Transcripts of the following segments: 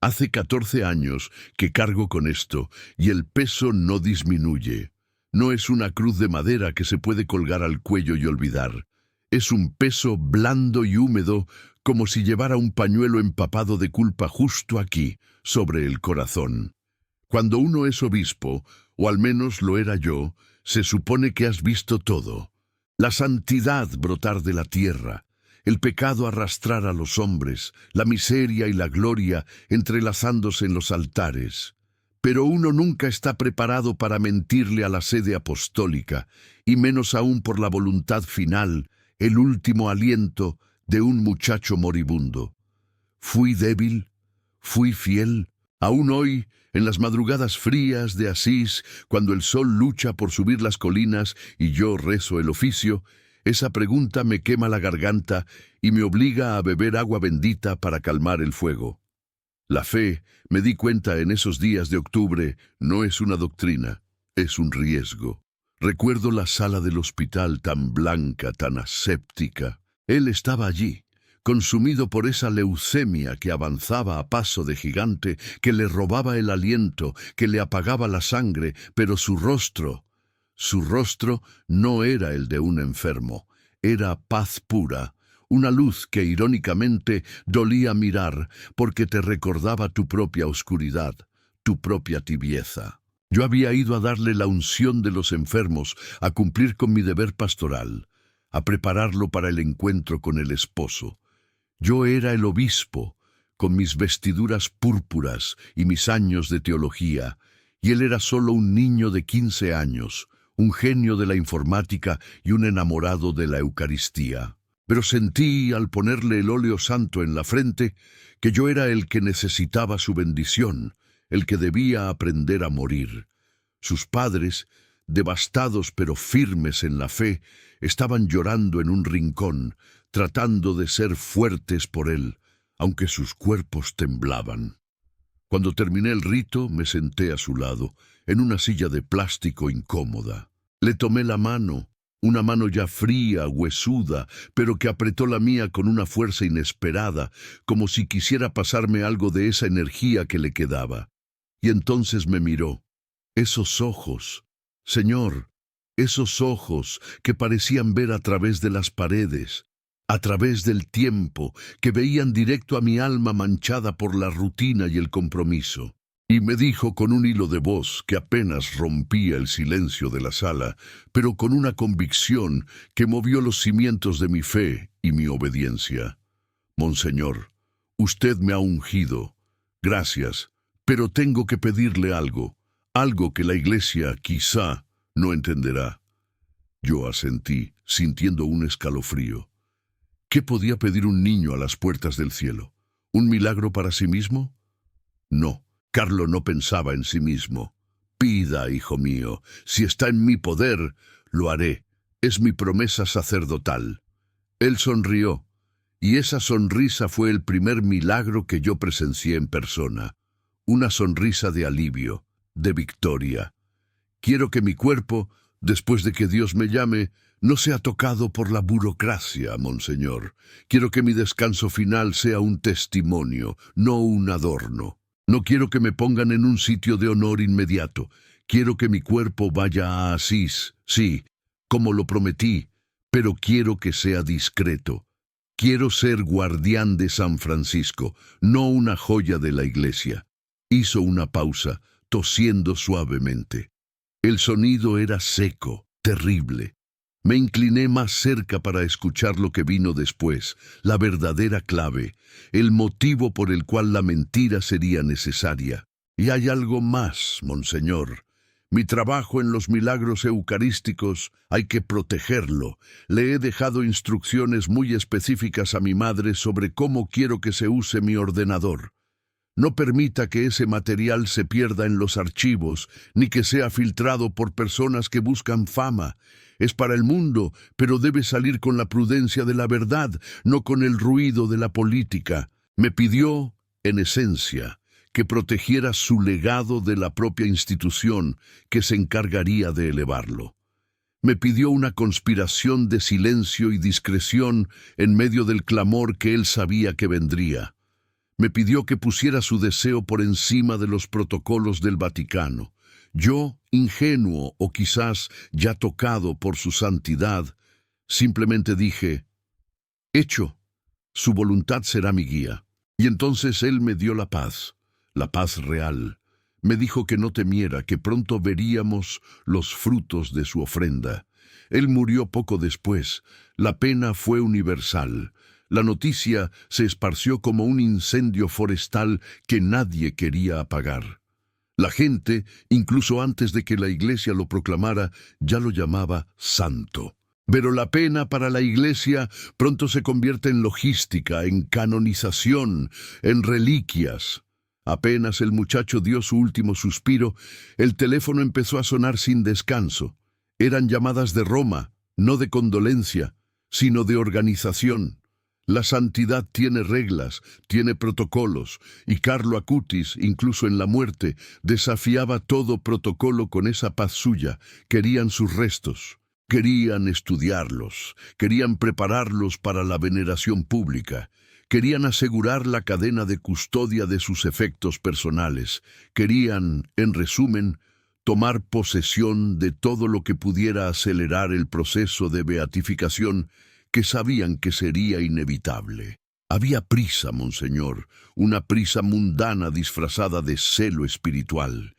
Hace 14 años que cargo con esto y el peso no disminuye. No es una cruz de madera que se puede colgar al cuello y olvidar. Es un peso blando y húmedo, como si llevara un pañuelo empapado de culpa justo aquí, sobre el corazón. Cuando uno es obispo, o al menos lo era yo, se supone que has visto todo. La santidad brotar de la tierra, el pecado arrastrar a los hombres, la miseria y la gloria entrelazándose en los altares. Pero uno nunca está preparado para mentirle a la sede apostólica, y menos aún por la voluntad final, el último aliento de un muchacho moribundo. Fui débil, fui fiel, aún hoy, en las madrugadas frías de Asís, cuando el sol lucha por subir las colinas y yo rezo el oficio, esa pregunta me quema la garganta y me obliga a beber agua bendita para calmar el fuego. La fe, me di cuenta en esos días de octubre, no es una doctrina, es un riesgo. Recuerdo la sala del hospital tan blanca, tan aséptica. Él estaba allí, consumido por esa leucemia que avanzaba a paso de gigante, que le robaba el aliento, que le apagaba la sangre, pero su rostro no era el de un enfermo, era paz pura, una luz que irónicamente dolía mirar porque te recordaba tu propia oscuridad, tu propia tibieza. Yo había ido a darle la unción de los enfermos, a cumplir con mi deber pastoral, a prepararlo para el encuentro con el esposo. Yo era el obispo, con mis vestiduras púrpuras y mis años de teología, y él era solo un niño de 15 años, un genio de la informática y un enamorado de la Eucaristía. Pero sentí, al ponerle el óleo santo en la frente, que yo era el que necesitaba su bendición, el que debía aprender a morir. Sus padres, devastados pero firmes en la fe, estaban llorando en un rincón, tratando de ser fuertes por él, aunque sus cuerpos temblaban. Cuando terminé el rito, me senté a su lado, en una silla de plástico incómoda. Le tomé la mano, una mano ya fría, huesuda, pero que apretó la mía con una fuerza inesperada, como si quisiera pasarme algo de esa energía que le quedaba. Y entonces me miró. Esos ojos, Señor, esos ojos que parecían ver a través de las paredes, a través del tiempo, que veían directo a mi alma manchada por la rutina y el compromiso. Y me dijo con un hilo de voz que apenas rompía el silencio de la sala, pero con una convicción que movió los cimientos de mi fe y mi obediencia. Monseñor, usted me ha ungido. Gracias, pero tengo que pedirle algo que la Iglesia quizá no entenderá. Yo asentí, sintiendo un escalofrío. ¿Qué podía pedir un niño a las puertas del cielo? ¿Un milagro para sí mismo? No. Carlo no pensaba en sí mismo. Pida, hijo mío, si está en mi poder, lo haré. Es mi promesa sacerdotal. Él sonrió, y esa sonrisa fue el primer milagro que yo presencié en persona. Una sonrisa de alivio, de victoria. Quiero que mi cuerpo, después de que Dios me llame, no sea tocado por la burocracia, Monseñor. Quiero que mi descanso final sea un testimonio, no un adorno. No quiero que me pongan en un sitio de honor inmediato. Quiero que mi cuerpo vaya a Asís, sí, como lo prometí, pero quiero que sea discreto. Quiero ser guardián de San Francisco, no una joya de la Iglesia. Hizo una pausa, tosiendo suavemente. El sonido era seco, terrible. Me incliné más cerca para escuchar lo que vino después, la verdadera clave, el motivo por el cual la mentira sería necesaria. Y hay algo más, Monseñor. Mi trabajo en los milagros eucarísticos hay que protegerlo. Le he dejado instrucciones muy específicas a mi madre sobre cómo quiero que se use mi ordenador. No permita que ese material se pierda en los archivos, ni que sea filtrado por personas que buscan fama. Es para el mundo, pero debe salir con la prudencia de la verdad, no con el ruido de la política. Me pidió, en esencia, que protegiera su legado de la propia institución que se encargaría de elevarlo. Me pidió una conspiración de silencio y discreción en medio del clamor que él sabía que vendría. Me pidió que pusiera su deseo por encima de los protocolos del Vaticano. Yo, ingenuo o quizás ya tocado por su santidad, simplemente dije, hecho, su voluntad será mi guía. Y entonces él me dio la paz real. Me dijo que no temiera, que pronto veríamos los frutos de su ofrenda. Él murió poco después. La pena fue universal. La noticia se esparció como un incendio forestal que nadie quería apagar. La gente, incluso antes de que la Iglesia lo proclamara, ya lo llamaba santo. Pero la pena para la Iglesia pronto se convierte en logística, en canonización, en reliquias. Apenas el muchacho dio su último suspiro, el teléfono empezó a sonar sin descanso. Eran llamadas de Roma, no de condolencia, sino de organización. La santidad tiene reglas, tiene protocolos, y Carlo Acutis, incluso en la muerte, desafiaba todo protocolo con esa paz suya. Querían sus restos, querían estudiarlos, querían prepararlos para la veneración pública, querían asegurar la cadena de custodia de sus efectos personales, querían, en resumen, tomar posesión de todo lo que pudiera acelerar el proceso de beatificación que sabían que sería inevitable. Había prisa, monseñor, una prisa mundana disfrazada de celo espiritual.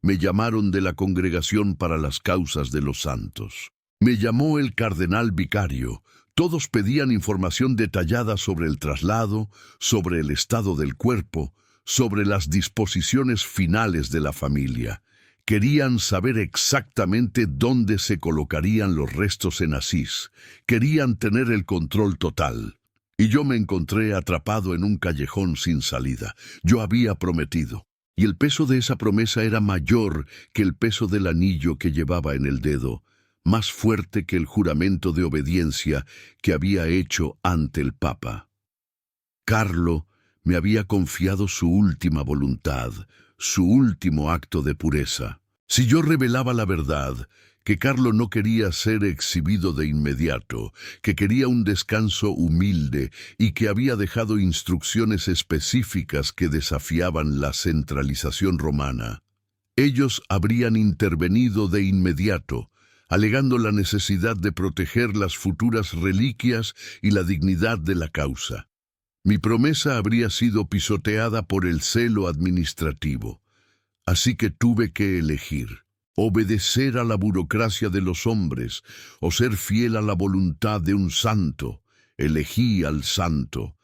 Me llamaron de la Congregación para las Causas de los Santos. Me llamó el cardenal vicario. Todos pedían información detallada sobre el traslado, sobre el estado del cuerpo, sobre las disposiciones finales de la familia. Querían saber exactamente dónde se colocarían los restos en Asís. Querían tener el control total. Y yo me encontré atrapado en un callejón sin salida. Yo había prometido. Y el peso de esa promesa era mayor que el peso del anillo que llevaba en el dedo, más fuerte que el juramento de obediencia que había hecho ante el Papa. Carlo me había confiado su última voluntad, su último acto de pureza. Si yo revelaba la verdad, que Carlo no quería ser exhibido de inmediato, que quería un descanso humilde y que había dejado instrucciones específicas que desafiaban la centralización romana, ellos habrían intervenido de inmediato, alegando la necesidad de proteger las futuras reliquias y la dignidad de la causa. Mi promesa habría sido pisoteada por el celo administrativo, así que tuve que elegir: obedecer a la burocracia de los hombres o ser fiel a la voluntad de un santo. Elegí al santo.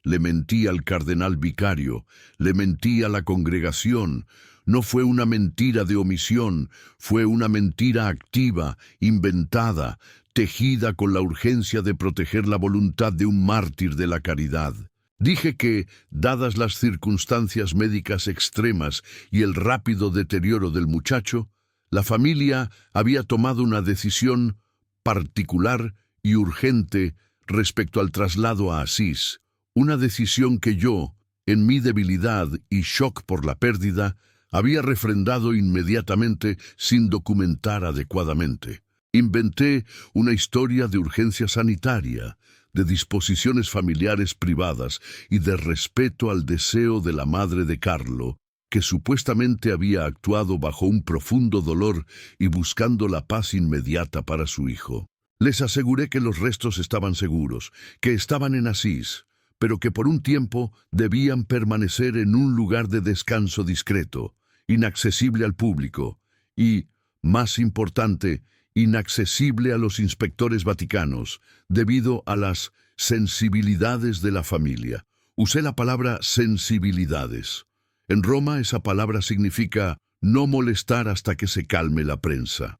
Le mentí al cardenal vicario, le mentí a la congregación. No fue una mentira de omisión, fue una mentira activa, inventada, tejida con la urgencia de proteger la voluntad de un mártir de la caridad. Dije que, dadas las circunstancias médicas extremas y el rápido deterioro del muchacho, la familia había tomado una decisión particular y urgente respecto al traslado a Asís, una decisión que yo, en mi debilidad y shock por la pérdida, había refrendado inmediatamente sin documentar adecuadamente. Inventé una historia de urgencia sanitaria, de disposiciones familiares privadas y de respeto al deseo de la madre de Carlo, que supuestamente había actuado bajo un profundo dolor y buscando la paz inmediata para su hijo. Les aseguré que los restos estaban seguros, que estaban en Asís, pero que por un tiempo debían permanecer en un lugar de descanso discreto, inaccesible al público y, más importante, inaccesible a los inspectores vaticanos, debido a las sensibilidades de la familia. Usé la palabra sensibilidades. En Roma esa palabra significa no molestar hasta que se calme la prensa.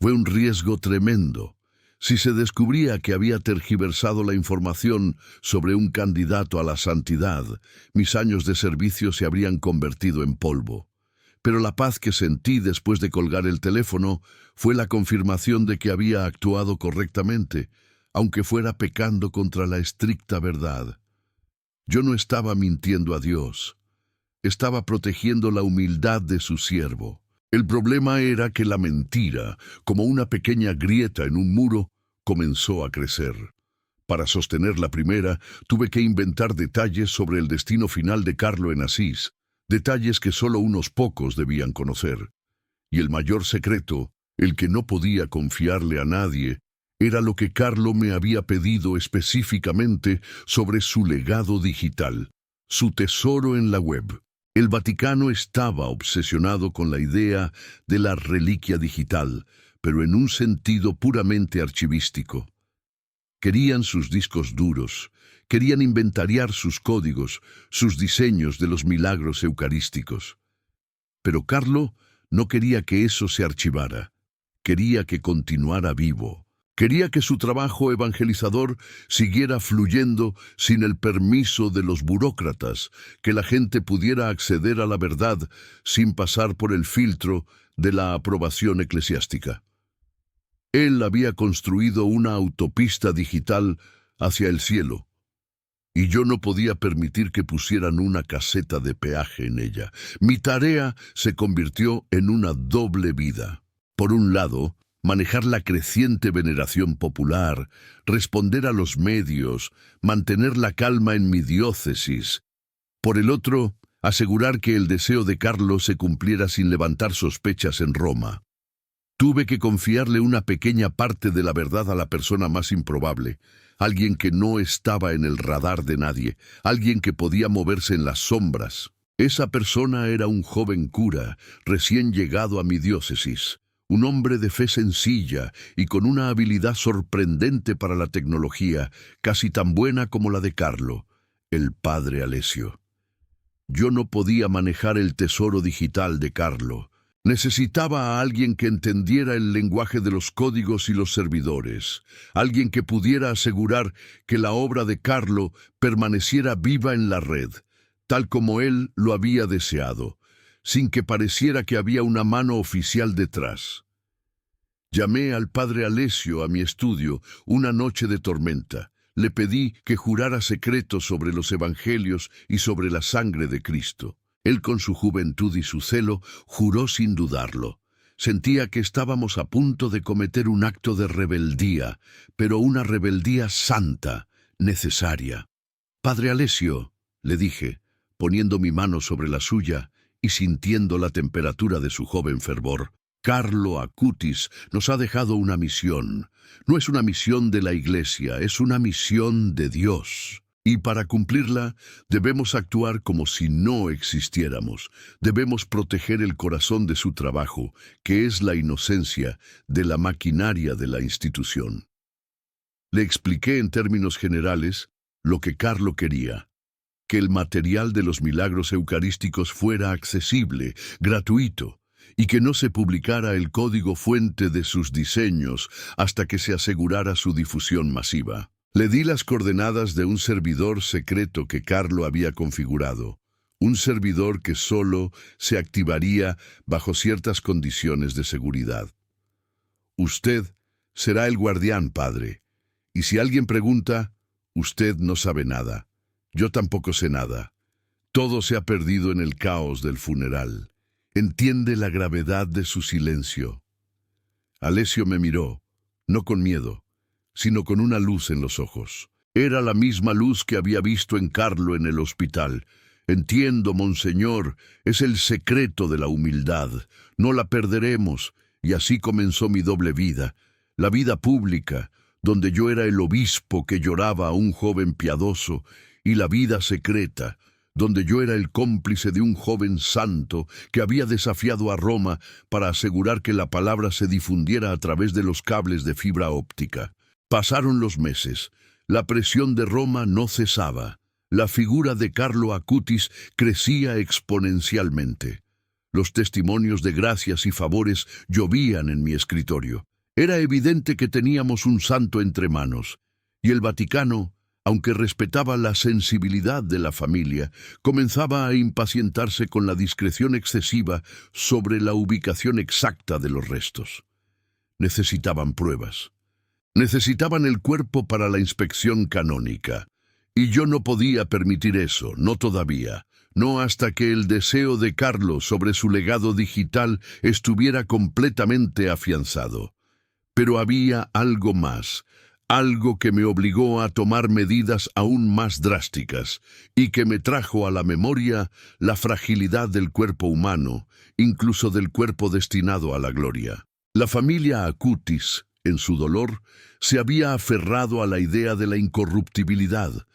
Fue un riesgo tremendo. Si se descubría que había tergiversado la información sobre un candidato a la santidad, mis años de servicio se habrían convertido en polvo. Pero la paz que sentí después de colgar el teléfono fue la confirmación de que había actuado correctamente, aunque fuera pecando contra la estricta verdad. Yo no estaba mintiendo a Dios. Estaba protegiendo la humildad de su siervo. El problema era que la mentira, como una pequeña grieta en un muro, comenzó a crecer. Para sostener la primera, tuve que inventar detalles sobre el destino final de Carlo en Asís, detalles que solo unos pocos debían conocer. Y el mayor secreto, el que no podía confiarle a nadie, era lo que Carlo me había pedido específicamente sobre su legado digital, su tesoro en la web. El Vaticano estaba obsesionado con la idea de la reliquia digital, pero en un sentido puramente archivístico. Querían sus discos duros, querían inventariar sus códigos, sus diseños de los milagros eucarísticos. Pero Carlo no quería que eso se archivara, quería que continuara vivo. Quería que su trabajo evangelizador siguiera fluyendo sin el permiso de los burócratas, que la gente pudiera acceder a la verdad sin pasar por el filtro de la aprobación eclesiástica. Él había construido una autopista digital hacia el cielo, y yo no podía permitir que pusieran una caseta de peaje en ella. Mi tarea se convirtió en una doble vida. Por un lado, manejar la creciente veneración popular, responder a los medios, mantener la calma en mi diócesis. Por el otro, asegurar que el deseo de Carlo se cumpliera sin levantar sospechas en Roma. Tuve que confiarle una pequeña parte de la verdad a la persona más improbable, alguien que no estaba en el radar de nadie, alguien que podía moverse en las sombras. Esa persona era un joven cura, recién llegado a mi diócesis. Un hombre de fe sencilla y con una habilidad sorprendente para la tecnología, casi tan buena como la de Carlo, el padre Alessio. Yo no podía manejar el tesoro digital de Carlo. Necesitaba a alguien que entendiera el lenguaje de los códigos y los servidores, alguien que pudiera asegurar que la obra de Carlo permaneciera viva en la red, tal como él lo había deseado, sin que pareciera que había una mano oficial detrás. Llamé al padre Alessio a mi estudio una noche de tormenta. Le pedí que jurara secreto sobre los evangelios y sobre la sangre de Cristo. Él, con su juventud y su celo, juró sin dudarlo. Sentía que estábamos a punto de cometer un acto de rebeldía, pero una rebeldía santa, necesaria. «Padre Alessio», le dije, poniendo mi mano sobre la suya y sintiendo la temperatura de su joven fervor, «Carlo Acutis nos ha dejado una misión. No es una misión de la Iglesia, es una misión de Dios. Y para cumplirla, debemos actuar como si no existiéramos. Debemos proteger el corazón de su trabajo, que es la inocencia de la maquinaria de la institución». Le expliqué en términos generales lo que Carlo quería: que el material de los milagros eucarísticos fuera accesible, gratuito, y que no se publicara el código fuente de sus diseños hasta que se asegurara su difusión masiva. Le di las coordenadas de un servidor secreto que Carlo había configurado, un servidor que solo se activaría bajo ciertas condiciones de seguridad. «Usted será el guardián, padre, y si alguien pregunta, usted no sabe nada. Yo tampoco sé nada. Todo se ha perdido en el caos del funeral. Entiende la gravedad de su silencio». Alessio me miró, no con miedo, sino con una luz en los ojos. Era la misma luz que había visto en Carlo en el hospital. «Entiendo, monseñor, es el secreto de la humildad. No la perderemos». Y así comenzó mi doble vida, la vida pública, donde yo era el obispo que lloraba a un joven piadoso, y la vida secreta, donde yo era el cómplice de un joven santo que había desafiado a Roma para asegurar que la palabra se difundiera a través de los cables de fibra óptica. Pasaron los meses. La presión de Roma no cesaba. La figura de Carlo Acutis crecía exponencialmente. Los testimonios de gracias y favores llovían en mi escritorio. Era evidente que teníamos un santo entre manos, y el Vaticano, aunque respetaba la sensibilidad de la familia, comenzaba a impacientarse con la discreción excesiva sobre la ubicación exacta de los restos. Necesitaban pruebas. Necesitaban el cuerpo para la inspección canónica. Y yo no podía permitir eso, no todavía. No hasta que el deseo de Carlo sobre su legado digital estuviera completamente afianzado. Pero había algo más, algo que me obligó a tomar medidas aún más drásticas y que me trajo a la memoria la fragilidad del cuerpo humano, incluso del cuerpo destinado a la gloria. La familia Acutis, en su dolor, se había aferrado a la idea de la incorruptibilidad.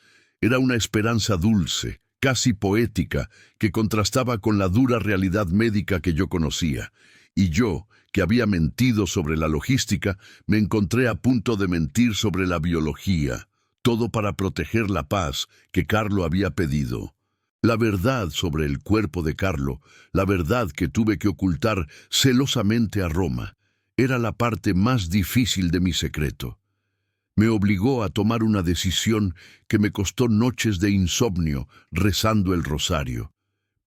Era una esperanza dulce, casi poética, que contrastaba con la dura realidad médica que yo conocía. Y yo, que había mentido sobre la logística, me encontré a punto de mentir sobre la biología, todo para proteger la paz que Carlo había pedido. La verdad sobre el cuerpo de Carlo, la verdad que tuve que ocultar celosamente a Roma, era la parte más difícil de mi secreto. Me obligó a tomar una decisión que me costó noches de insomnio rezando el rosario,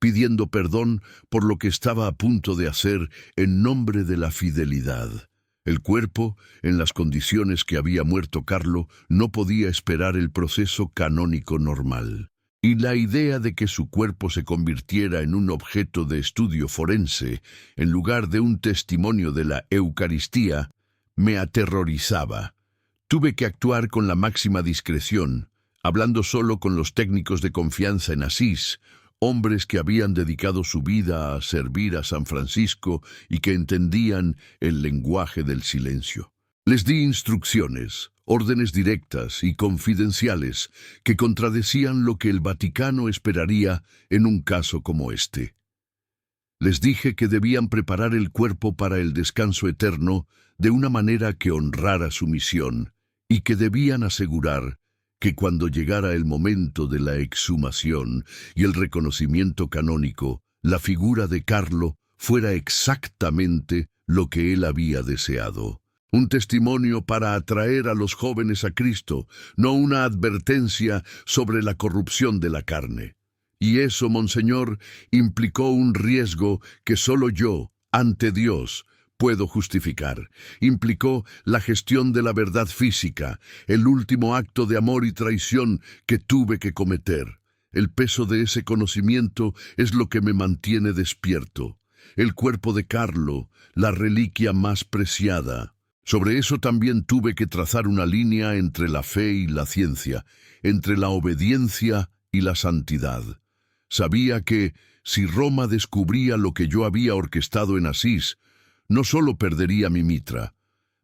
pidiendo perdón por lo que estaba a punto de hacer en nombre de la fidelidad. El cuerpo, en las condiciones que había muerto Carlo, no podía esperar el proceso canónico normal. Y la idea de que su cuerpo se convirtiera en un objeto de estudio forense, en lugar de un testimonio de la Eucaristía, me aterrorizaba. Tuve que actuar con la máxima discreción, hablando solo con los técnicos de confianza en Asís, hombres que habían dedicado su vida a servir a San Francisco y que entendían el lenguaje del silencio. Les di instrucciones, órdenes directas y confidenciales que contradecían lo que el Vaticano esperaría en un caso como este. Les dije que debían preparar el cuerpo para el descanso eterno de una manera que honrara su misión y que debían asegurar que cuando llegara el momento de la exhumación y el reconocimiento canónico, la figura de Carlo fuera exactamente lo que él había deseado. Un testimonio para atraer a los jóvenes a Cristo, no una advertencia sobre la corrupción de la carne. Y eso, Monseñor, implicó un riesgo que solo yo, ante Dios, puedo justificar. Implicó la gestión de la verdad física, el último acto de amor y traición que tuve que cometer. El peso de ese conocimiento es lo que me mantiene despierto. El cuerpo de Carlo, la reliquia más preciada. Sobre eso también tuve que trazar una línea entre la fe y la ciencia, entre la obediencia y la santidad. Sabía que, si Roma descubría lo que yo había orquestado en Asís, no solo perdería mi mitra,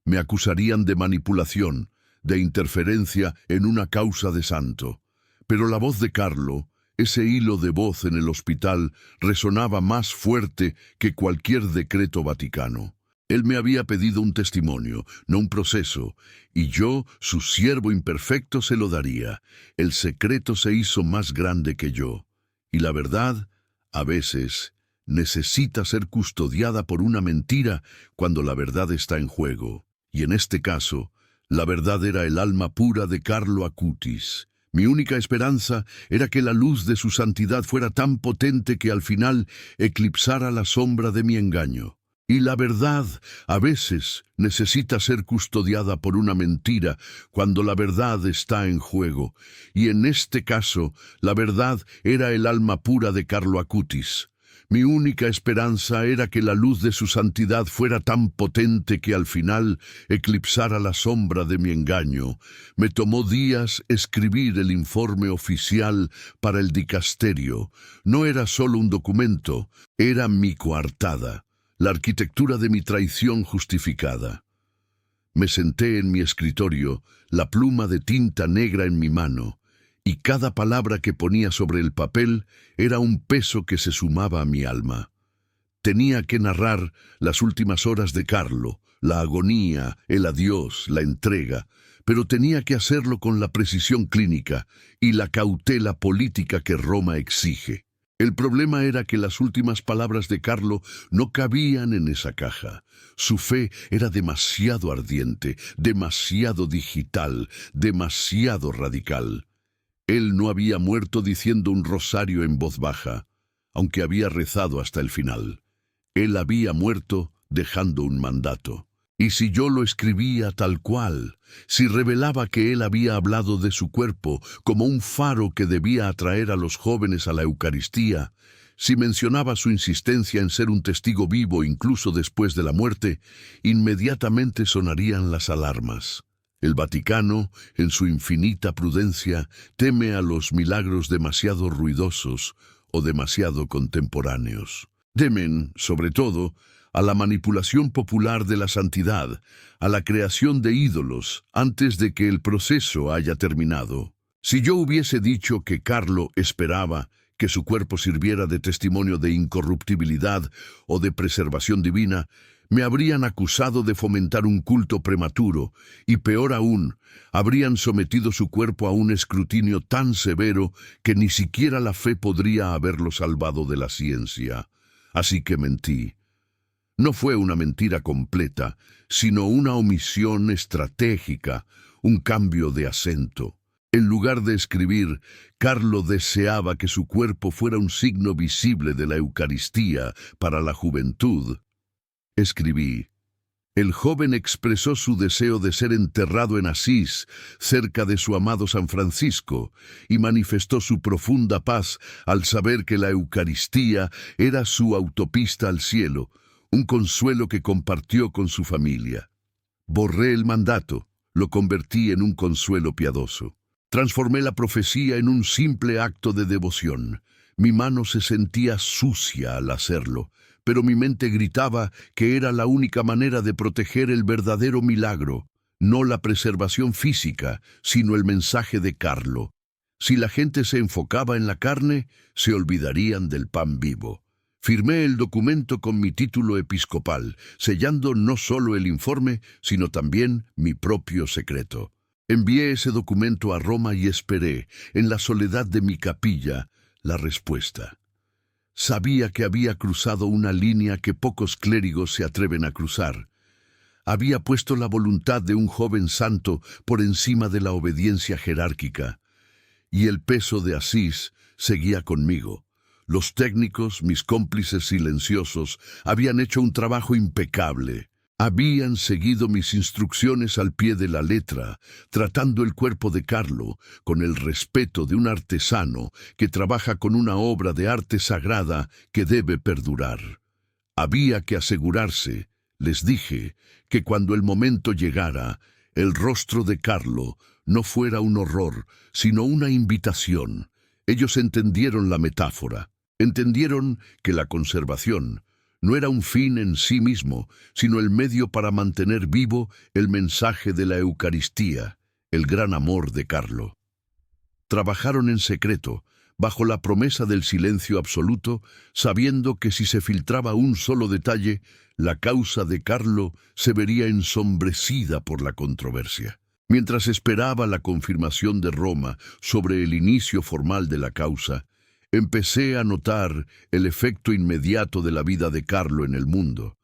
me acusarían de manipulación, de interferencia en una causa de santo. Pero la voz de Carlo, ese hilo de voz en el hospital, resonaba más fuerte que cualquier decreto vaticano. Él me había pedido un testimonio, no un proceso, y yo, su siervo imperfecto, se lo daría. El secreto se hizo más grande que yo. Y la verdad, a veces, necesita ser custodiada por una mentira cuando la verdad está en juego. Y en este caso, la verdad era el alma pura de Carlo Acutis. Mi única esperanza era que la luz de su santidad fuera tan potente que al final eclipsara la sombra de mi engaño. Y la verdad, a veces, necesita ser custodiada por una mentira cuando la verdad está en juego. Y en este caso, la verdad era el alma pura de Carlo Acutis. Mi única esperanza era que la luz de su santidad fuera tan potente que al final eclipsara la sombra de mi engaño. Me tomó días escribir el informe oficial para el dicasterio. No era solo un documento, era mi coartada. La arquitectura de mi traición justificada. Me senté en mi escritorio, la pluma de tinta negra en mi mano, y cada palabra que ponía sobre el papel era un peso que se sumaba a mi alma. Tenía que narrar las últimas horas de Carlo, la agonía, el adiós, la entrega, pero tenía que hacerlo con la precisión clínica y la cautela política que Roma exige. El problema era que las últimas palabras de Carlo no cabían en esa caja. Su fe era demasiado ardiente, demasiado digital, demasiado radical. Él no había muerto diciendo un rosario en voz baja, aunque había rezado hasta el final. Él había muerto dejando un mandato. Y si yo lo escribía tal cual, si revelaba que él había hablado de su cuerpo como un faro que debía atraer a los jóvenes a la Eucaristía, si mencionaba su insistencia en ser un testigo vivo incluso después de la muerte, inmediatamente sonarían las alarmas. El Vaticano, en su infinita prudencia, teme a los milagros demasiado ruidosos o demasiado contemporáneos. Temen, sobre todo, a la manipulación popular de la santidad, a la creación de ídolos antes de que el proceso haya terminado. Si yo hubiese dicho que Carlo esperaba que su cuerpo sirviera de testimonio de incorruptibilidad o de preservación divina, me habrían acusado de fomentar un culto prematuro y, peor aún, habrían sometido su cuerpo a un escrutinio tan severo que ni siquiera la fe podría haberlo salvado de la ciencia. Así que mentí. No fue una mentira completa, sino una omisión estratégica, un cambio de acento. En lugar de escribir, Carlo deseaba que su cuerpo fuera un signo visible de la Eucaristía para la juventud. Escribí: el joven expresó su deseo de ser enterrado en Asís, cerca de su amado San Francisco, y manifestó su profunda paz al saber que la Eucaristía era su autopista al cielo, un consuelo que compartió con su familia. Borré el mandato, lo convertí en un consuelo piadoso. Transformé la profecía en un simple acto de devoción. Mi mano se sentía sucia al hacerlo, pero mi mente gritaba que era la única manera de proteger el verdadero milagro, no la preservación física, sino el mensaje de Carlo. Si la gente se enfocaba en la carne, se olvidarían del pan vivo. Firmé el documento con mi título episcopal, sellando no solo el informe, sino también mi propio secreto. Envié ese documento a Roma y esperé, en la soledad de mi capilla, la respuesta. Sabía que había cruzado una línea que pocos clérigos se atreven a cruzar. Había puesto la voluntad de un joven santo por encima de la obediencia jerárquica. Y el peso de Asís seguía conmigo. Los técnicos, mis cómplices silenciosos, habían hecho un trabajo impecable. Habían seguido mis instrucciones al pie de la letra, tratando el cuerpo de Carlo con el respeto de un artesano que trabaja con una obra de arte sagrada que debe perdurar. Había que asegurarse, les dije, que cuando el momento llegara, el rostro de Carlo no fuera un horror, sino una invitación. Ellos entendieron la metáfora, entendieron que la conservación no era un fin en sí mismo, sino el medio para mantener vivo el mensaje de la Eucaristía, el gran amor de Carlo. Trabajaron en secreto, bajo la promesa del silencio absoluto, sabiendo que si se filtraba un solo detalle, la causa de Carlo se vería ensombrecida por la controversia. Mientras esperaba la confirmación de Roma sobre el inicio formal de la causa, empecé a notar el efecto inmediato de la vida de Carlo en el mundo.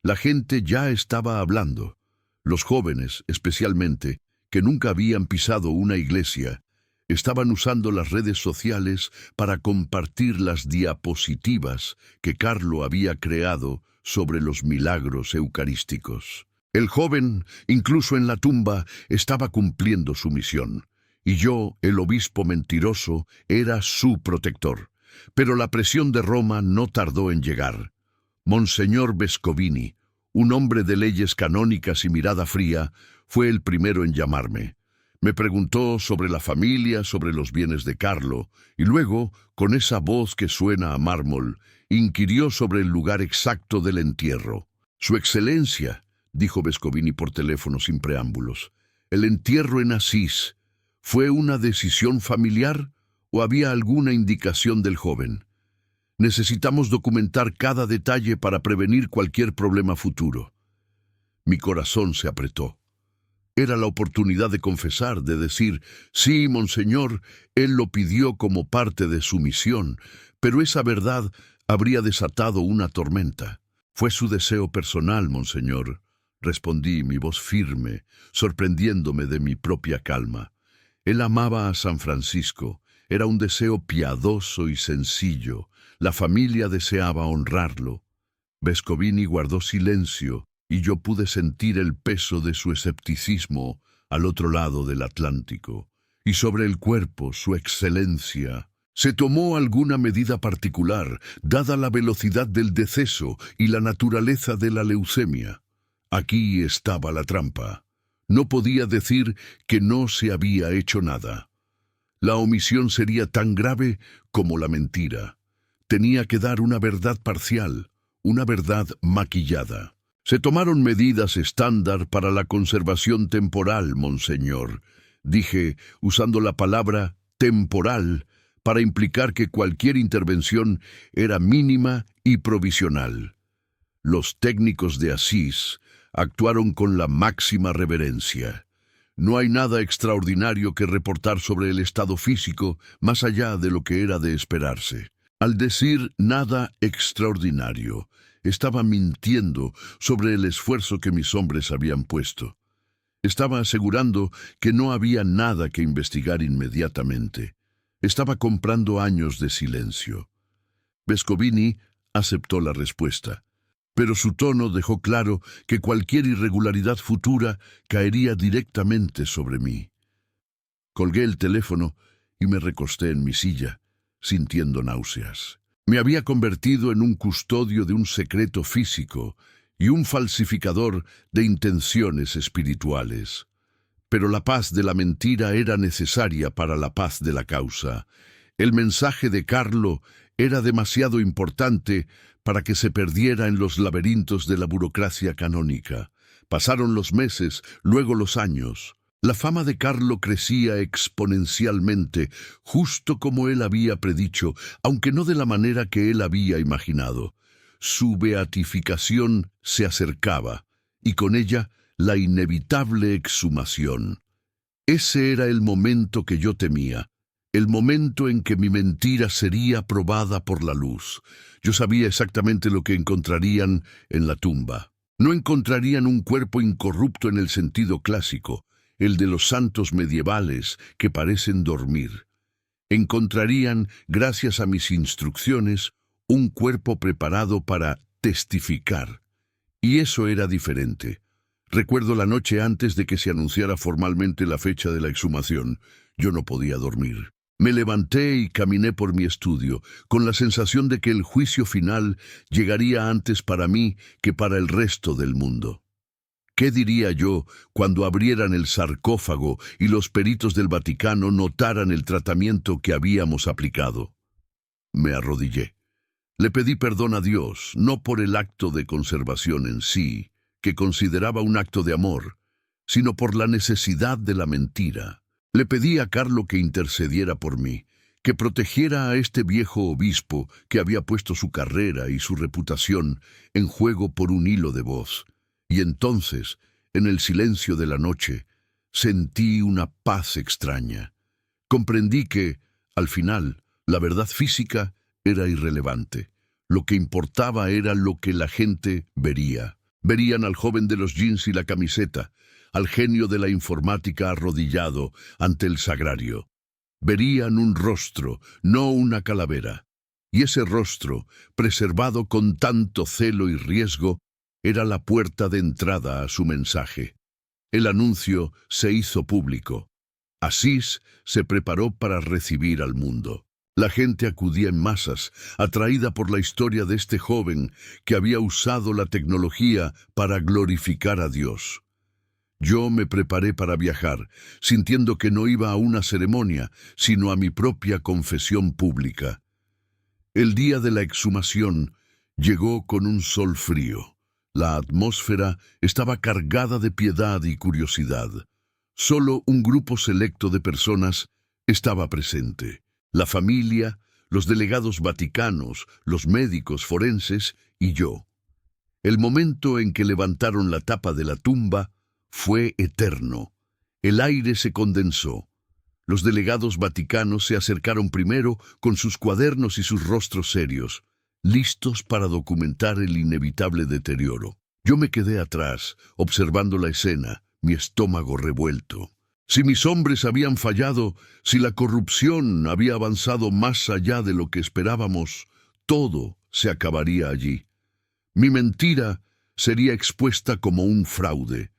La gente ya estaba hablando. Los jóvenes, especialmente, que nunca habían pisado una iglesia, estaban usando las redes sociales para compartir las diapositivas que Carlo había creado sobre los milagros eucarísticos. El joven, incluso en la tumba, estaba cumpliendo su misión. Y yo, el obispo mentiroso, era su protector. Pero la presión de Roma no tardó en llegar. Monseñor Vescovini, un hombre de leyes canónicas y mirada fría, fue el primero en llamarme. Me preguntó sobre la familia, sobre los bienes de Carlo, y luego, con esa voz que suena a mármol, inquirió sobre el lugar exacto del entierro. «Su Excelencia», dijo Vescovini por teléfono sin preámbulos, «el entierro en Asís, ¿fue una decisión familiar o había alguna indicación del joven? Necesitamos documentar cada detalle para prevenir cualquier problema futuro». Mi corazón se apretó. Era la oportunidad de confesar, de decir: «Sí, monseñor, él lo pidió como parte de su misión», pero esa verdad habría desatado una tormenta. «Fue su deseo personal, monseñor», respondí, mi voz firme, sorprendiéndome de mi propia calma. Él amaba a San Francisco, era un deseo piadoso y sencillo, la familia deseaba honrarlo. Vescovini guardó silencio y yo pude sentir el peso de su escepticismo al otro lado del Atlántico. Y sobre el cuerpo, su excelencia. ¿Se tomó alguna medida particular, dada la velocidad del deceso y la naturaleza de la leucemia? Aquí estaba la trampa. No podía decir que no se había hecho nada. La omisión sería tan grave como la mentira. Tenía que dar una verdad parcial, una verdad maquillada. Se tomaron medidas estándar para la conservación temporal, monseñor, dije, usando la palabra temporal para implicar que cualquier intervención era mínima y provisional. Los técnicos de Asís actuaron con la máxima reverencia. No hay nada extraordinario que reportar sobre el estado físico más allá de lo que era de esperarse. Al decir nada extraordinario, estaba mintiendo sobre el esfuerzo que mis hombres habían puesto. Estaba asegurando que no había nada que investigar inmediatamente. Estaba comprando años de silencio. Vescovini aceptó la respuesta, pero su tono dejó claro que cualquier irregularidad futura caería directamente sobre mí. Colgué el teléfono y me recosté en mi silla, sintiendo náuseas. Me había convertido en un custodio de un secreto físico y un falsificador de intenciones espirituales. Pero la paz de la mentira era necesaria para la paz de la causa. El mensaje de Carlo era demasiado importante para que se perdiera en los laberintos de la burocracia canónica. Pasaron los meses, luego los años. La fama de Carlo crecía exponencialmente, justo como él había predicho, aunque no de la manera que él había imaginado. Su beatificación se acercaba, y con ella la inevitable exhumación. Ese era el momento que yo temía, el momento en que mi mentira sería probada por la luz. Yo sabía exactamente lo que encontrarían en la tumba. No encontrarían un cuerpo incorrupto en el sentido clásico, el de los santos medievales que parecen dormir. Encontrarían, gracias a mis instrucciones, un cuerpo preparado para testificar. Y eso era diferente. Recuerdo la noche antes de que se anunciara formalmente la fecha de la exhumación. Yo no podía dormir. Me levanté y caminé por mi estudio, con la sensación de que el juicio final llegaría antes para mí que para el resto del mundo. ¿Qué diría yo cuando abrieran el sarcófago y los peritos del Vaticano notaran el tratamiento que habíamos aplicado? Me arrodillé. Le pedí perdón a Dios, no por el acto de conservación en sí, que consideraba un acto de amor, sino por la necesidad de la mentira. Le pedí a Carlo que intercediera por mí, que protegiera a este viejo obispo que había puesto su carrera y su reputación en juego por un hilo de voz. Y entonces, en el silencio de la noche, sentí una paz extraña. Comprendí que, al final, la verdad física era irrelevante. Lo que importaba era lo que la gente vería. Verían al joven de los jeans y la camiseta, al genio de la informática arrodillado ante el sagrario. Verían un rostro, no una calavera. Y ese rostro, preservado con tanto celo y riesgo, era la puerta de entrada a su mensaje. El anuncio se hizo público. Asís se preparó para recibir al mundo. La gente acudía en masas, atraída por la historia de este joven que había usado la tecnología para glorificar a Dios. Yo me preparé para viajar, sintiendo que no iba a una ceremonia, sino a mi propia confesión pública. El día de la exhumación llegó con un sol frío. La atmósfera estaba cargada de piedad y curiosidad. Solo un grupo selecto de personas estaba presente. La familia, los delegados vaticanos, los médicos forenses y yo. El momento en que levantaron la tapa de la tumba fue eterno. El aire se condensó. Los delegados vaticanos se acercaron primero con sus cuadernos y sus rostros serios, listos para documentar el inevitable deterioro. Yo me quedé atrás, observando la escena, mi estómago revuelto. Si mis hombres habían fallado, si la corrupción había avanzado más allá de lo que esperábamos, todo se acabaría allí. Mi mentira sería expuesta como un fraude.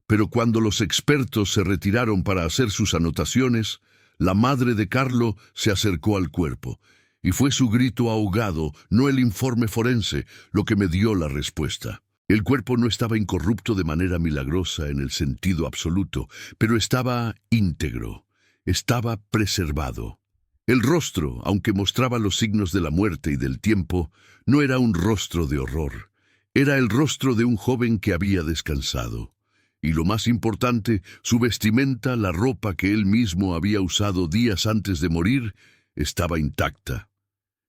Pero cuando los expertos se retiraron para hacer sus anotaciones, la madre de Carlo se acercó al cuerpo. Y fue su grito ahogado, no el informe forense, lo que me dio la respuesta. El cuerpo no estaba incorrupto de manera milagrosa en el sentido absoluto, pero estaba íntegro, estaba preservado. El rostro, aunque mostraba los signos de la muerte y del tiempo, no era un rostro de horror. Era el rostro de un joven que había descansado. Y lo más importante, su vestimenta, la ropa que él mismo había usado días antes de morir, estaba intacta.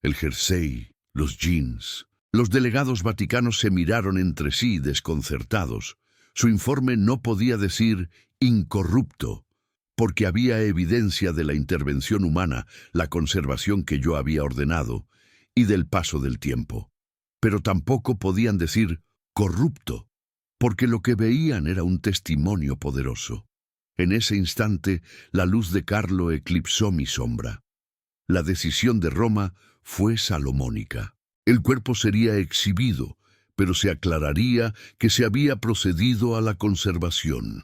El jersey, los jeans. Los delegados vaticanos se miraron entre sí desconcertados. Su informe no podía decir incorrupto, porque había evidencia de la intervención humana, la conservación que yo había ordenado, y del paso del tiempo. Pero tampoco podían decir corrupto, porque lo que veían era un testimonio poderoso. En ese instante, la luz de Carlo eclipsó mi sombra. La decisión de Roma fue salomónica. El cuerpo sería exhibido, pero se aclararía que se había procedido a la conservación.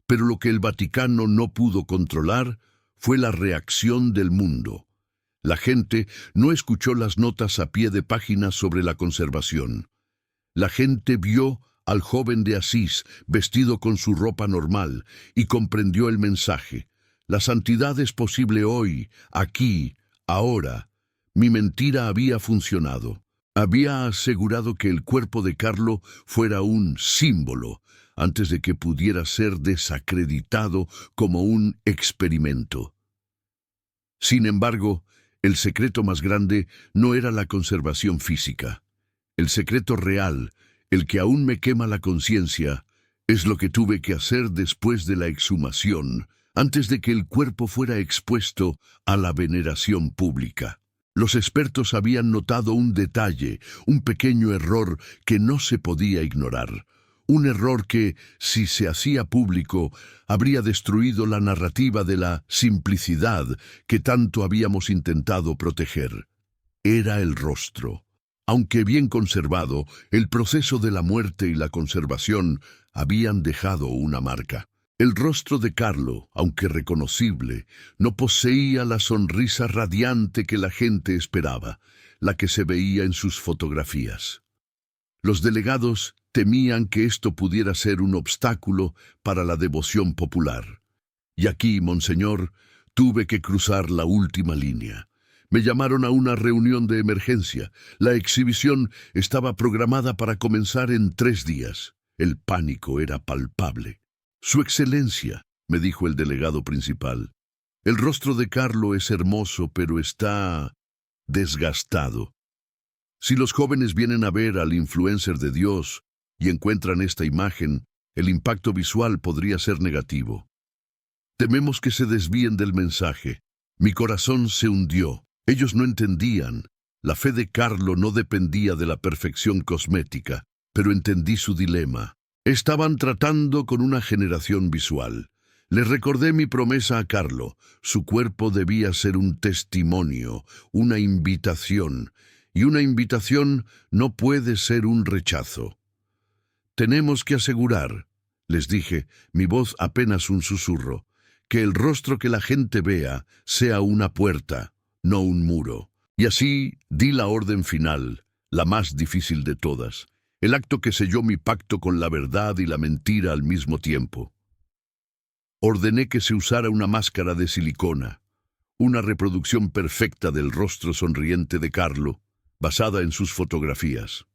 Pero lo que el Vaticano no pudo controlar fue la reacción del mundo. La gente no escuchó las notas a pie de página sobre la conservación. La gente vio al joven de Asís vestido con su ropa normal y comprendió el mensaje. La santidad es posible hoy, aquí, ahora. Mi mentira había funcionado. Había asegurado que el cuerpo de Carlo fuera un símbolo antes de que pudiera ser desacreditado como un experimento. Sin embargo, el secreto más grande no era la conservación física. El secreto real, el que aún me quema la conciencia, es lo que tuve que hacer después de la exhumación, antes de que el cuerpo fuera expuesto a la veneración pública. Los expertos habían notado un detalle, un pequeño error que no se podía ignorar. Un error que, si se hacía público, habría destruido la narrativa de la simplicidad que tanto habíamos intentado proteger. Era el rostro. Aunque bien conservado, el proceso de la muerte y la conservación habían dejado una marca. El rostro de Carlo, aunque reconocible, no poseía la sonrisa radiante que la gente esperaba, la que se veía en sus fotografías. Los delegados temían que esto pudiera ser un obstáculo para la devoción popular. Y aquí, monseñor, tuve que cruzar la última línea. Me llamaron a una reunión de emergencia. La exhibición estaba programada para comenzar en 3 días. El pánico era palpable. Su excelencia, me dijo el delegado principal, el rostro de Carlo es hermoso, pero está desgastado. Si los jóvenes vienen a ver al influencer de Dios y encuentran esta imagen, el impacto visual podría ser negativo. Tememos que se desvíen del mensaje. Mi corazón se hundió. Ellos no entendían. La fe de Carlo no dependía de la perfección cosmética, pero entendí su dilema. Estaban tratando con una generación visual. Les recordé mi promesa a Carlo. Su cuerpo debía ser un testimonio, una invitación, y una invitación no puede ser un rechazo. Tenemos que asegurar, les dije, mi voz apenas un susurro, que el rostro que la gente vea sea una puerta, no un muro. Y así di la orden final, la más difícil de todas. El acto que selló mi pacto con la verdad y la mentira al mismo tiempo. Ordené que se usara una máscara de silicona, una reproducción perfecta del rostro sonriente de Carlo, basada en sus fotografías.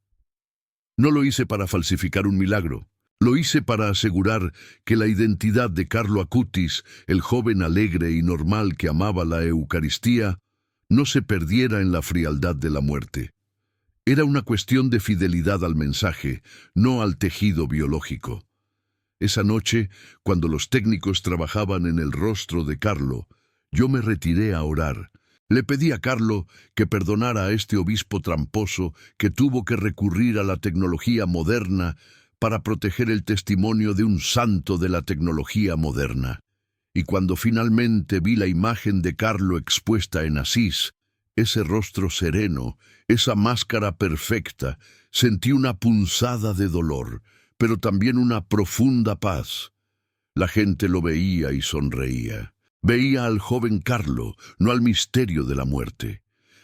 No lo hice para falsificar un milagro, lo hice para asegurar que la identidad de Carlo Acutis, el joven alegre y normal que amaba la Eucaristía, no se perdiera en la frialdad de la muerte. Era una cuestión de fidelidad al mensaje, no al tejido biológico. Esa noche, cuando los técnicos trabajaban en el rostro de Carlo, yo me retiré a orar. Le pedí a Carlo que perdonara a este obispo tramposo que tuvo que recurrir a la tecnología moderna para proteger el testimonio de un santo de la tecnología moderna. Y cuando finalmente vi la imagen de Carlo expuesta en Asís, ese rostro sereno, esa máscara perfecta, sentí una punzada de dolor, pero también una profunda paz. La gente lo veía y sonreía. Veía al joven Carlo, no al misterio de la muerte.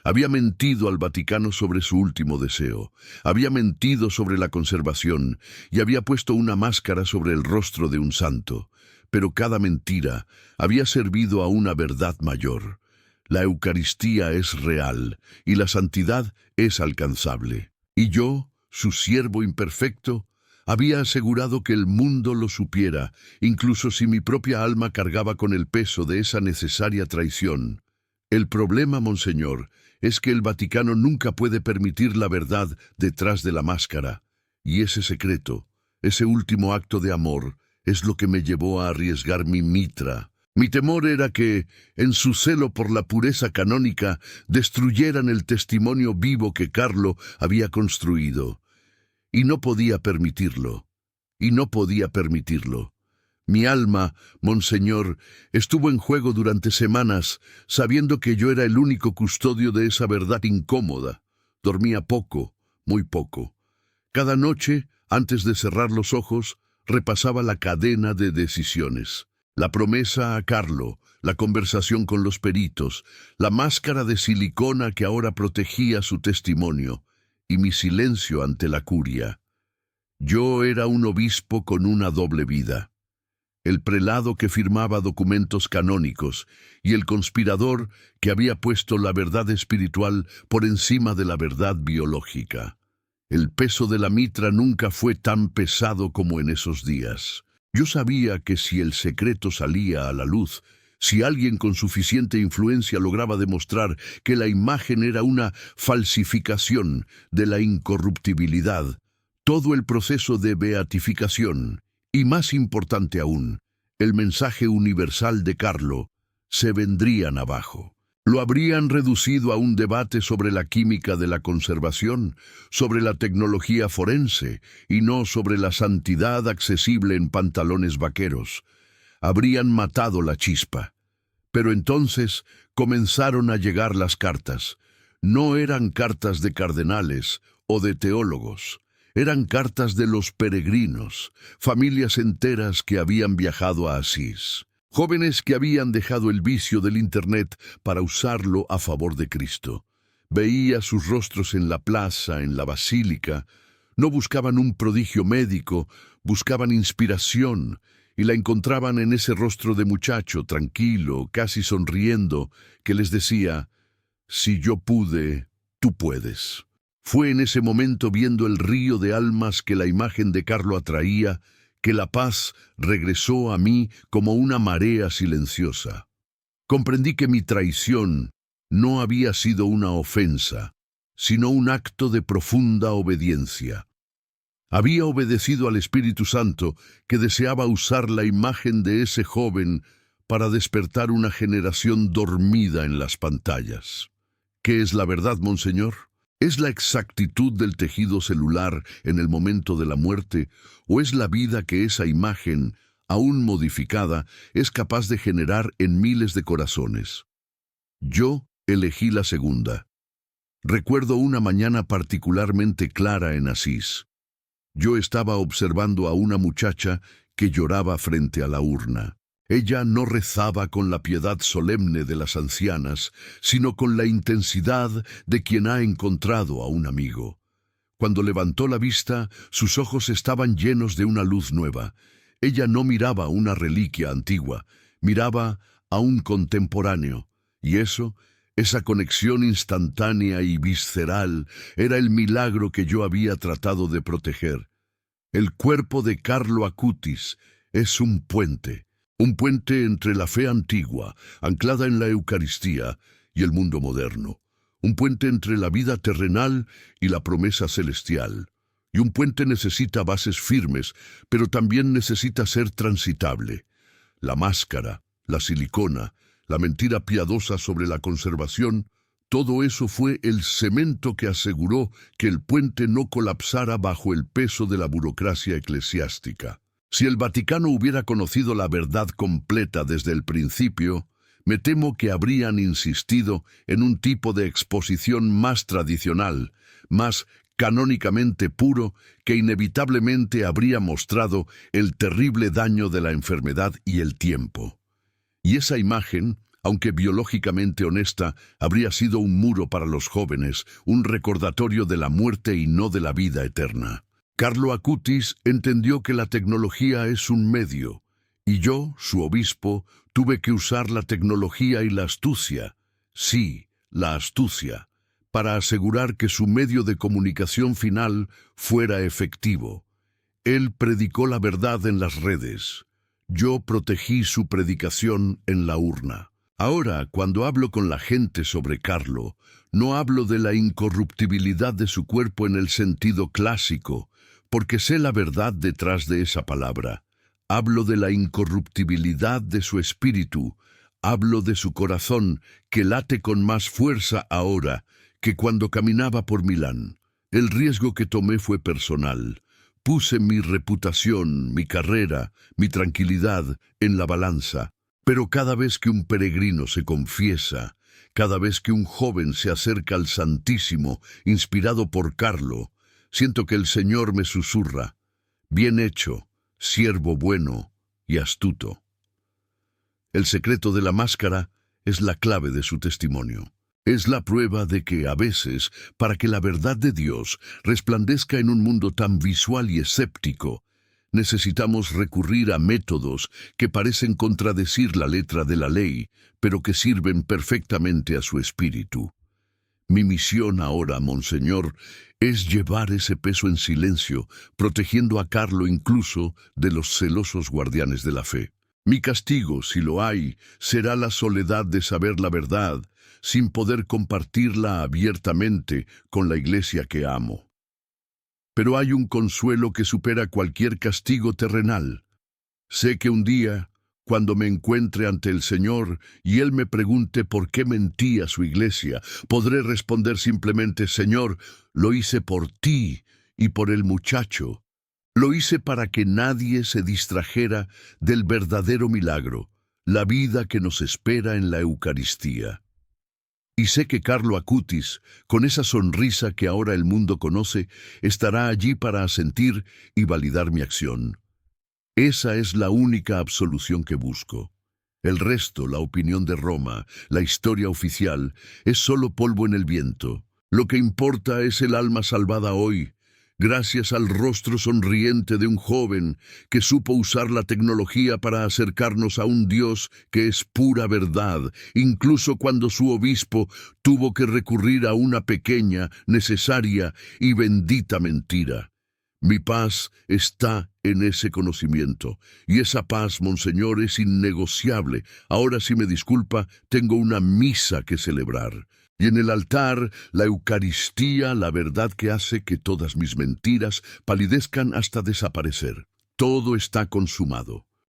Había mentido al Vaticano sobre su último deseo, había mentido sobre la conservación y había puesto una máscara sobre el rostro de un santo. Pero cada mentira había servido a una verdad mayor. La Eucaristía es real y la santidad es alcanzable. Y yo, su siervo imperfecto, había asegurado que el mundo lo supiera, incluso si mi propia alma cargaba con el peso de esa necesaria traición. El problema, monseñor, es que el Vaticano nunca puede permitir la verdad detrás de la máscara. Y ese secreto, ese último acto de amor, es lo que me llevó a arriesgar mi mitra. Mi temor era que, en su celo por la pureza canónica, destruyeran el testimonio vivo que Carlo había construido. Y no podía permitirlo. Y no podía permitirlo. Mi alma, monseñor, estuvo en juego durante semanas, sabiendo que yo era el único custodio de esa verdad incómoda. Dormía poco, muy poco. Cada noche, antes de cerrar los ojos, repasaba la cadena de decisiones. La promesa a Carlo, la conversación con los peritos, la máscara de silicona que ahora protegía su testimonio, y mi silencio ante la curia. Yo era un obispo con una doble vida. El prelado que firmaba documentos canónicos y el conspirador que había puesto la verdad espiritual por encima de la verdad biológica. El peso de la mitra nunca fue tan pesado como en esos días. Yo sabía que si el secreto salía a la luz, si alguien con suficiente influencia lograba demostrar que la imagen era una falsificación de la incorruptibilidad, todo el proceso de beatificación, y más importante aún, el mensaje universal de Carlo, se vendrían abajo. Lo habrían reducido a un debate sobre la química de la conservación, sobre la tecnología forense, y no sobre la santidad accesible en pantalones vaqueros. Habrían matado la chispa. Pero entonces comenzaron a llegar las cartas. No eran cartas de cardenales o de teólogos. Eran cartas de los peregrinos, familias enteras que habían viajado a Asís. Jóvenes que habían dejado el vicio del Internet para usarlo a favor de Cristo. Veía sus rostros en la plaza, en la basílica. No buscaban un prodigio médico, buscaban inspiración, y la encontraban en ese rostro de muchacho, tranquilo, casi sonriendo, que les decía, «Si yo pude, tú puedes». Fue en ese momento, viendo el río de almas que la imagen de Carlo atraía, que la paz regresó a mí como una marea silenciosa. Comprendí que mi traición no había sido una ofensa, sino un acto de profunda obediencia. Había obedecido al Espíritu Santo, que deseaba usar la imagen de ese joven para despertar una generación dormida en las pantallas. ¿Qué es la verdad, monseñor? ¿Es la exactitud del tejido celular en el momento de la muerte, o es la vida que esa imagen, aún modificada, es capaz de generar en miles de corazones? Yo elegí la segunda. Recuerdo una mañana particularmente clara en Asís. Yo estaba observando a una muchacha que lloraba frente a la urna. Ella no rezaba con la piedad solemne de las ancianas, sino con la intensidad de quien ha encontrado a un amigo. Cuando levantó la vista, sus ojos estaban llenos de una luz nueva. Ella no miraba a una reliquia antigua, miraba a un contemporáneo, y esa conexión instantánea y visceral, era el milagro que yo había tratado de proteger. El cuerpo de Carlo Acutis es un puente entre la fe antigua, anclada en la Eucaristía, y el mundo moderno. Un puente entre la vida terrenal y la promesa celestial. Y un puente necesita bases firmes, pero también necesita ser transitable. La máscara, la silicona, la mentira piadosa sobre la conservación, todo eso fue el cemento que aseguró que el puente no colapsara bajo el peso de la burocracia eclesiástica. Si el Vaticano hubiera conocido la verdad completa desde el principio, me temo que habrían insistido en un tipo de exposición más tradicional, más canónicamente puro, que inevitablemente habría mostrado el terrible daño de la enfermedad y el tiempo. Y esa imagen, aunque biológicamente honesta, habría sido un muro para los jóvenes, un recordatorio de la muerte y no de la vida eterna. Carlo Acutis entendió que la tecnología es un medio, y yo, su obispo, tuve que usar la tecnología y la astucia, sí, la astucia, para asegurar que su medio de comunicación final fuera efectivo. Él predicó la verdad en las redes. Yo protegí su predicación en la urna. Ahora, cuando hablo con la gente sobre Carlo, no hablo de la incorruptibilidad de su cuerpo en el sentido clásico, porque sé la verdad detrás de esa palabra. Hablo de la incorruptibilidad de su espíritu. Hablo de su corazón, que late con más fuerza ahora que cuando caminaba por Milán. El riesgo que tomé fue personal. Puse mi reputación, mi carrera, mi tranquilidad en la balanza. Pero cada vez que un peregrino se confiesa, cada vez que un joven se acerca al Santísimo, inspirado por Carlo, siento que el Señor me susurra: bien hecho, siervo bueno y astuto. El secreto de la máscara es la clave de su testimonio. Es la prueba de que, a veces, para que la verdad de Dios resplandezca en un mundo tan visual y escéptico, necesitamos recurrir a métodos que parecen contradecir la letra de la ley, pero que sirven perfectamente a su espíritu. Mi misión ahora, Monseñor, es llevar ese peso en silencio, protegiendo a Carlo incluso de los celosos guardianes de la fe. Mi castigo, si lo hay, será la soledad de saber la verdad, sin poder compartirla abiertamente con la Iglesia que amo. Pero hay un consuelo que supera cualquier castigo terrenal. Sé que un día, cuando me encuentre ante el Señor y Él me pregunte por qué mentí a su Iglesia, podré responder simplemente: Señor, lo hice por ti y por el muchacho. Lo hice para que nadie se distrajera del verdadero milagro, la vida que nos espera en la Eucaristía. Y sé que Carlo Acutis, con esa sonrisa que ahora el mundo conoce, estará allí para asentir y validar mi acción. Esa es la única absolución que busco. El resto, la opinión de Roma, la historia oficial, es solo polvo en el viento. Lo que importa es el alma salvada hoy, gracias al rostro sonriente de un joven que supo usar la tecnología para acercarnos a un Dios que es pura verdad, incluso cuando su obispo tuvo que recurrir a una pequeña, necesaria y bendita mentira. Mi paz está en ese conocimiento, y esa paz, Monseñor, es innegociable. Ahora, si me disculpa, tengo una misa que celebrar. Y en el altar, la Eucaristía, la verdad que hace que todas mis mentiras palidezcan hasta desaparecer. Todo está consumado.